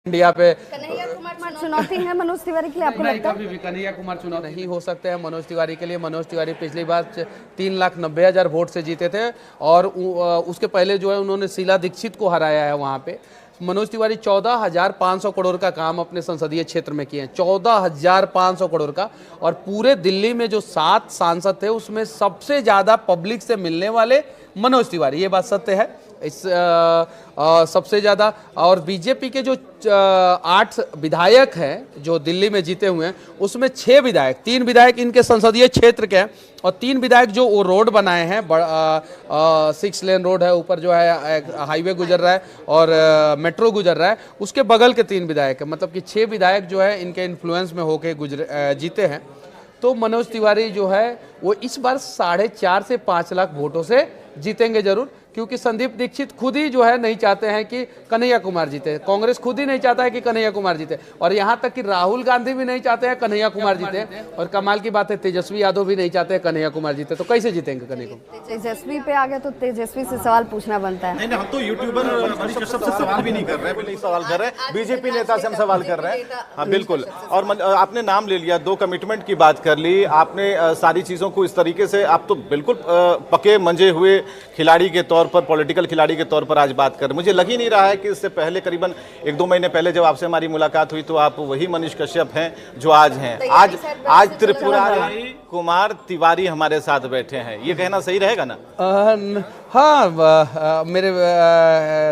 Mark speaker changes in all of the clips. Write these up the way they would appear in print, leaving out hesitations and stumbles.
Speaker 1: India पे
Speaker 2: कन्हैया कुमार चुनौती है मनोज तिवारी के लिए, आपको लगता है?
Speaker 1: कभी भी कन्हैया कुमार चुनाव नहीं हो सकते हैं मनोज तिवारी के लिए। मनोज तिवारी पिछली बार 3,90,000 वोट से जीते थे और उसके पहले जो है उन्होंने शीला दीक्षित को हराया है वहाँ पे। मनोज तिवारी 14,500 करोड़ का काम अपने संसदीय क्षेत्र में किए हैं, 14,500 करोड़ का। और पूरे दिल्ली में जो 7 सांसद थे उसमें सबसे ज़्यादा पब्लिक से मिलने वाले मनोज तिवारी, ये बात सत्य है। इस सबसे ज़्यादा और बीजेपी के जो 8 विधायक हैं जो दिल्ली में जीते हुए हैं उसमें 6 विधायक, 3 विधायक इनके संसदीय क्षेत्र के हैं और 3 विधायक जो वो रोड बनाए हैं, 6 लेन रोड है, ऊपर जो है हाईवे गुजर रहा है और मेट्रो गुजर रहा है, उसके बगल के 3 विधायक हैं। मतलब कि 6 विधायक जो है इनके इन्फ्लुएंस में होके जीते हैं। तो मनोज तिवारी जो है वो इस बार 4.5 से 5 लाख वोटों से जीतेंगे जरूर, क्योंकि संदीप दीक्षित खुद ही जो है नहीं चाहते हैं कि कन्हैया कुमार जीते, कांग्रेस खुद ही नहीं चाहता है कि कन्हैया कुमार जीते, और यहाँ तक कि राहुल गांधी भी नहीं चाहते हैं कन्हैया कुमार जीते। और कमाल की बात है तेजस्वी यादव भी नहीं चाहते हैं कन्हैया कुमार जीते। तो कैसे जीतेंगे कन्हैया कुमार?
Speaker 2: तेजस्वी पे आ गया तो तेजस्वी से सवाल पूछना बनता है।
Speaker 3: नहीं, हम तो यूट्यूबर मनीष कश्यप से सवाल भी नहीं कर रहे हैं, नहीं सवाल कर रहे हैं, बीजेपी नेता से हम सवाल कर रहे हैं। हाँ बिल्कुल। और आपने नाम ले लिया, 2 कमिटमेंट की बात कर ली आपने, सारी चीजों को इस तरीके से आप तो बिल्कुल पके मंजे हुए खिलाड़ी के तौर पर, पॉलिटिकल खिलाड़ी के तौर पर आज बात कर। मुझे लग ही नहीं रहा है कि इससे पहले करीबन 1-2 महीने पहले जब आपसे हमारी मुलाकात हुई तो आप वही मनीष कश्यप हैं जो आज हैं। आज त्रिपुरारी कुमार तिवारी हमारे साथ बैठे हैं, ये कहना सही रहेगा ना?
Speaker 1: हाँ, मेरे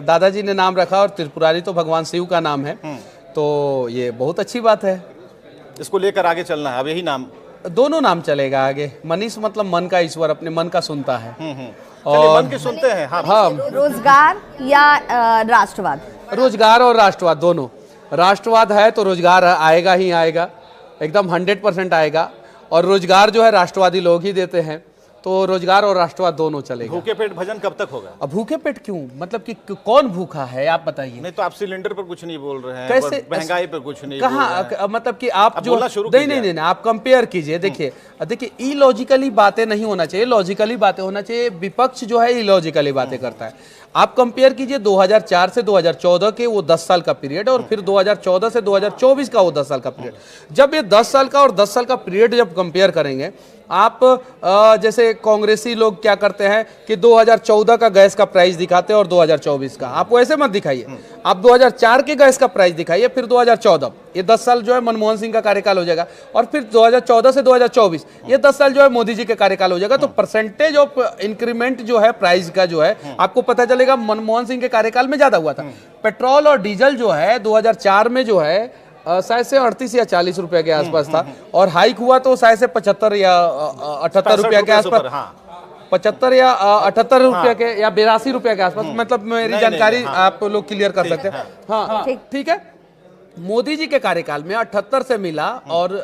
Speaker 1: दादाजी ने नाम रखा और त्रिपुरारी तो भगवान शिव का नाम है, तो ये बहुत अच्छी बात है।
Speaker 3: इसको लेकर आगे चलना है, अब यही नाम,
Speaker 1: दोनों नाम चलेगा आगे। मनीष मतलब मन का ईश्वर, अपने मन का सुनता है
Speaker 3: और मन के सुनते हैं। हाँ,
Speaker 2: रोजगार या राष्ट्रवाद?
Speaker 1: रोजगार और राष्ट्रवाद दोनों। राष्ट्रवाद है तो रोजगार आएगा ही आएगा, एकदम 100% आएगा। और रोजगार जो है राष्ट्रवादी लोग ही देते हैं, तो रोजगार और राष्ट्रवाद दोनों चलेगा।
Speaker 3: भूखे पेट भजन कब तक होगा?
Speaker 1: अब भूखे पेट क्यों, मतलब कि कौन भूखा है आप बताइए?
Speaker 3: नहीं तो आप सिलेंडर पर कुछ नहीं बोल रहे हैं,
Speaker 1: कैसे
Speaker 3: महंगाई पर कुछ नहीं
Speaker 1: कहाँ, मतलब कि आप जो नहीं आप कंपेयर कीजिए। देखिए इलॉजिकली बातें नहीं होना चाहिए, लॉजिकली बातें होना चाहिए। विपक्ष जो है इलॉजिकली बातें करता है। आप कंपेयर कीजिए 2004 से 2014 के वो 10 साल का पीरियड और फिर 2014 से 2024 का वो 10 साल का पीरियड। जब ये 10 साल का और 10 साल का पीरियड जब कंपेयर करेंगे, आप जैसे कांग्रेसी लोग क्या करते हैं कि 2014 का गैस का प्राइस दिखाते हैं और 2024 का, आप वैसे मत दिखाइए। आप 2004 के गैस का प्राइस दिखाइए, फिर 2014, ये 10 साल जो है मनमोहन सिंह का कार्यकाल हो जाएगा, और फिर 2014 से 2024 ये 10 साल जो है मोदी जी के कार्यकाल हो जाएगा। तो परसेंटेज ऑफ इंक्रीमेंट जो है प्राइस का जो है आपको पता चलेगा मनमोहन सिंह के कार्यकाल में ज्यादा हुआ था। पेट्रोल और डीजल जो है 2004 में जो है शायद से 38 या 40 रुपए के आसपास था, और हाइक हुआ तो शायद से 75 या 78 रुपए के आसपास, 75 या 78 रुपए के या 82 रुपए के आसपास। मतलब मेरी जानकारी आप लोग क्लियर कर सकते हैं। हाँ ठीक है। मोदी जी के कार्यकाल में 78 से मिला और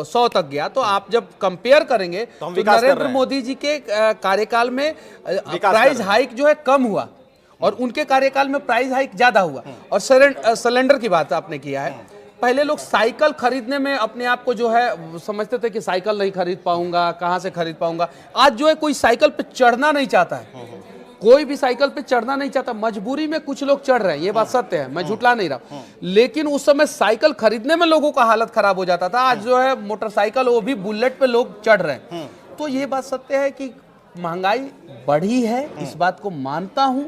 Speaker 1: 100 तक गया। तो आप जब कंपेयर करेंगे तो नरेंद्र मोदी जी के कार्यकाल में प्राइस हाइक जो है कम हुआ और उनके कार्यकाल में प्राइस हाइक ज्यादा हुआ। और सिलेंडर की बात आपने किया है, पहले लोग साइकिल खरीदने में अपने आप को जो है समझते थे कि साइकिल नहीं खरीद पाऊंगा, कहां से खरीद पाऊंगा। आज जो है कोई साइकिल पे चढ़ना नहीं चाहता है, कोई भी साइकिल पे चढ़ना नहीं चाहता। मजबूरी में कुछ लोग चढ़ रहे हैं, ये बात सत्य है, मैं झुठला नहीं रहा। लेकिन उस समय साइकिल खरीदने में लोगों का हालत खराब हो जाता था। आज जो है मोटरसाइकिल, वो भी बुलेट पे लोग चढ़ रहे हैं। तो ये बात सत्य है कि महंगाई बढ़ी है, इस बात को मानता हूं,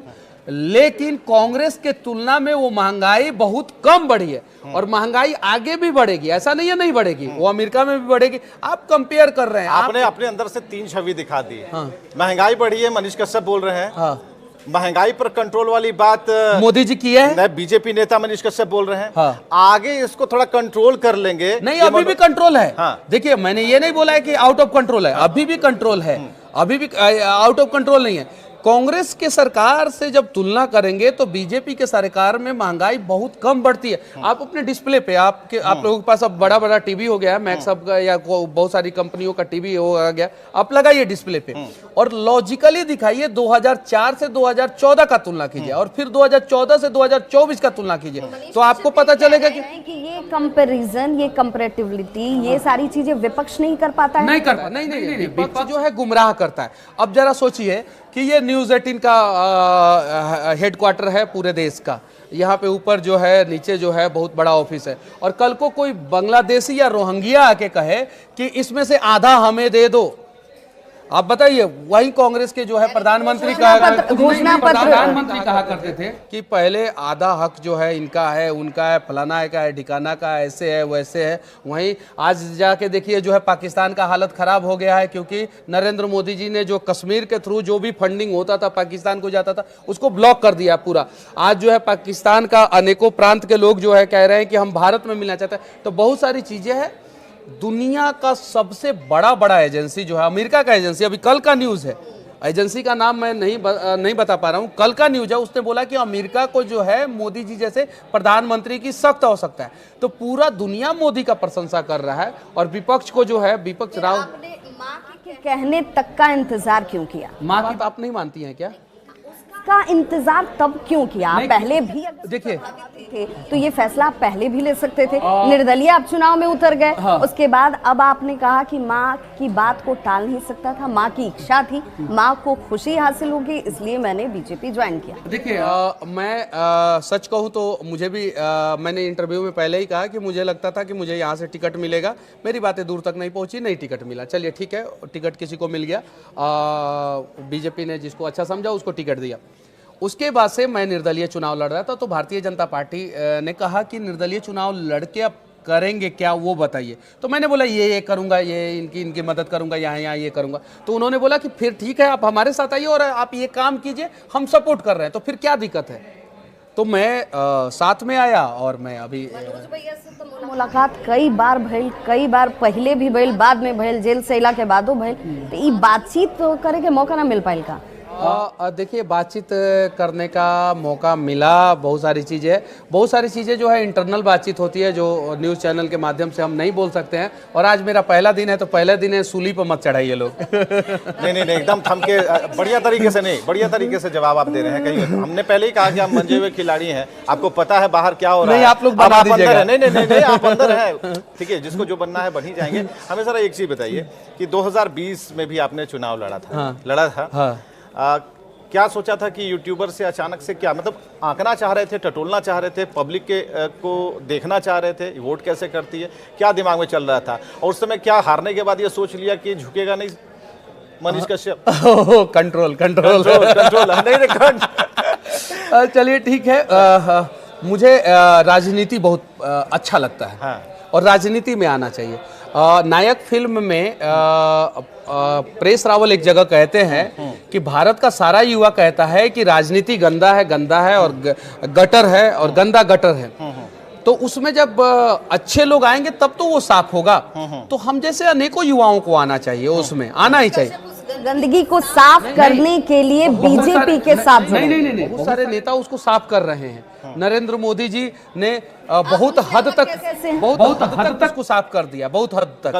Speaker 1: लेकिन कांग्रेस के तुलना में वो महंगाई बहुत कम बढ़ी है और महंगाई आगे भी बढ़ेगी। ऐसा नहीं है नहीं बढ़ेगी, वो अमेरिका में भी बढ़ेगी। आप कंपेयर कर रहे हैं,
Speaker 3: आपने अपने अंदर से 3 छवि दिखा दी है। हाँ। महंगाई बढ़ी है, मनीष कश्यप बोल रहे हैं। हाँ। महंगाई पर कंट्रोल वाली बात
Speaker 1: मोदी जी की है,
Speaker 3: बीजेपी नेता मनीष कश्यप बोल रहे हैं।
Speaker 1: हाँ।
Speaker 3: आगे इसको थोड़ा कंट्रोल कर लेंगे।
Speaker 1: नहीं, अभी भी कंट्रोल है। हाँ। देखिए मैंने ये नहीं बोला है कि आउट ऑफ कंट्रोल है, अभी भी कंट्रोल है, अभी भी आउट ऑफ कंट्रोल नहीं है। कांग्रेस के सरकार से जब तुलना करेंगे तो बीजेपी के सरकार में महंगाई बहुत कम बढ़ती है। आप अपने डिस्प्ले पे आप लोगों के पास अब बड़ा बड़ा टीवी हो गया है, मैक्स अब का या बहुत सारी कंपनियों का टीवी हो गया, आप लगाइए डिस्प्ले पे और लॉजिकली दिखाइए 2004 से 2014 का तुलना कीजिए और फिर 2014 से 2024 का तुलना कीजिए, तो आपको पता चलेगा कि
Speaker 2: ये कंपैरिजन, ये कंपैरेटिविटी, ये सारी चीजें विपक्ष नहीं कर पाता है।
Speaker 1: नहीं कर पाता, नहीं विपक्ष जो है गुमराह करता है। अब जरा सोचिए कि ये न्यूज़ 18 का हेडक्वार्टर है पूरे देश का। यहाँ पे ऊपर जो है, नीचे जो है बहुत बड़ा ऑफिस है। और कल को कोई बांग्लादेशी या रोहिंग्या आके कहे कि इसमें से आधा हमें दे दो, आप बताइए, वही कांग्रेस के जो है प्रधानमंत्री प्रधानमंत्री कहा करते थे कि पहले आधा हक जो है इनका है, उनका है, फलाना है का है, ठिकाना का, ऐसे है वैसे है। वहीं आज जाके देखिए जो है पाकिस्तान का हालत खराब हो गया है, क्योंकि नरेंद्र मोदी जी ने जो कश्मीर के थ्रू जो भी फंडिंग होता था पाकिस्तान को जाता था उसको ब्लॉक कर दिया पूरा। आज जो है पाकिस्तान का अनेकों प्रांत के लोग जो है कह रहे हैं कि हम भारत में मिलना चाहते हैं। तो बहुत सारी चीजें हैं। दुनिया का सबसे बड़ा एजेंसी जो है अमेरिका का एजेंसी, अभी कल का न्यूज़ है, एजेंसी का नाम मैं नहीं बता पा रहा हूँ, कल का न्यूज़ है, उसने बोला कि अमेरिका को जो है मोदी जी जैसे प्रधानमंत्री की सख्त आवश्यकता है। तो पूरा दुनिया मोदी का प्रशंसा कर रहा है। और विपक्ष को जो है, विपक्ष राव
Speaker 2: माँ के कहने तक का इंतजार क्यों किया?
Speaker 1: माँ की आप नहीं मानती हैं क्या?
Speaker 2: का इंतजार तब क्यों किया? आप पहले भी
Speaker 1: देखिए
Speaker 2: थे तो ये फैसला आप पहले भी ले सकते थे। निर्दलीय आप चुनाव में उतर गए। उसके बाद अब आपने कहा कि माँ की बात को टाल नहीं सकता था, माँ की इच्छा थी, माँ को खुशी हासिल होगी, इसलिए मैंने बीजेपी ज्वाइन किया।
Speaker 1: देखिए मैं सच कहूँ तो मुझे भी मैंने इंटरव्यू में पहले ही कहा कि मुझे लगता था कि मुझे यहाँ से टिकट मिलेगा। मेरी बातें दूर तक नहीं पहुँची, नहीं टिकट मिला। चलिए ठीक है, टिकट किसी को मिल गया, बीजेपी ने जिसको अच्छा समझा उसको टिकट दिया। उसके बाद से मैं निर्दलीय चुनाव लड़ रहा था। तो भारतीय जनता पार्टी ने कहा कि निर्दलीय चुनाव लड़के आप करेंगे क्या वो बताइए। तो मैंने बोला ये करूंगा, ये इनकी मदद करूंगा, यहाँ ये करूंगा। तो उन्होंने बोला कि फिर ठीक है, आप हमारे साथ आइए और आप ये काम कीजिए, हम सपोर्ट कर रहे हैं, तो फिर क्या दिक्कत है। तो मैं साथ में आया और मैं अभी
Speaker 2: मुलाकात कई बार भइल, कई बार पहले भी भइल, बाद में भइल, जेल से अइला के बादो भइल। तो ये बातचीत करे के मौका ना मिल पाइल का?
Speaker 1: देखिए बातचीत करने का मौका मिला। बहुत सारी चीज़ें जो है इंटरनल बातचीत होती है, जो न्यूज़ चैनल के माध्यम से हम नहीं बोल सकते हैं। और आज मेरा पहला दिन है, तो पहले दिन है, सूली पर मत चढ़ाइए लोग।
Speaker 3: नहीं, एकदम थम के बढ़िया तरीके से जवाब आप दे रहे हैं। कहीं हमने पहले ही कहा कि हम मंजे हुए खिलाड़ी हैं, आपको पता है बाहर क्या हो रहा है।
Speaker 1: नहीं, आप लोग बना दीजिएगा।
Speaker 3: नहीं, आप अंदर हैं, ठीक है, जिसको जो बनना है बन ही जाएंगे। हमें जरा एक चीज बताइए कि 2020 में भी आपने चुनाव लड़ा था। क्या सोचा था कि यूट्यूबर से अचानक से, क्या मतलब आंकना चाह रहे थे, टटोलना चाह रहे थे, पब्लिक के को देखना चाह रहे थे, वोट कैसे करती है, क्या दिमाग में चल रहा था? और उस समय क्या हारने के बाद ये सोच लिया कि झुकेगा नहीं मनीष कश्यप?
Speaker 1: कंट्रोल
Speaker 3: नहीं।
Speaker 1: चलिए ठीक है। मुझे राजनीति बहुत अच्छा लगता है।
Speaker 3: हाँ।
Speaker 1: और राजनीति में आना चाहिए। नायक फिल्म में प्रेस रावल एक जगह कहते हैं कि भारत का सारा युवा कहता है कि राजनीति गंदा है और गटर है और गंदा गटर है। तो उसमें जब अच्छे लोग आएंगे तब तो वो साफ होगा। तो हम जैसे अनेकों युवाओं को आना चाहिए, उसमें आना ही चाहिए।
Speaker 2: गंदगी को साफ करने के लिए बीजेपी के साथ
Speaker 1: नहीं, बहुत सारे नेता उसको साफ कर रहे हैं। नरेंद्र मोदी जी ने बहुत हद तक उसको साफ कर दिया, बहुत हद तक।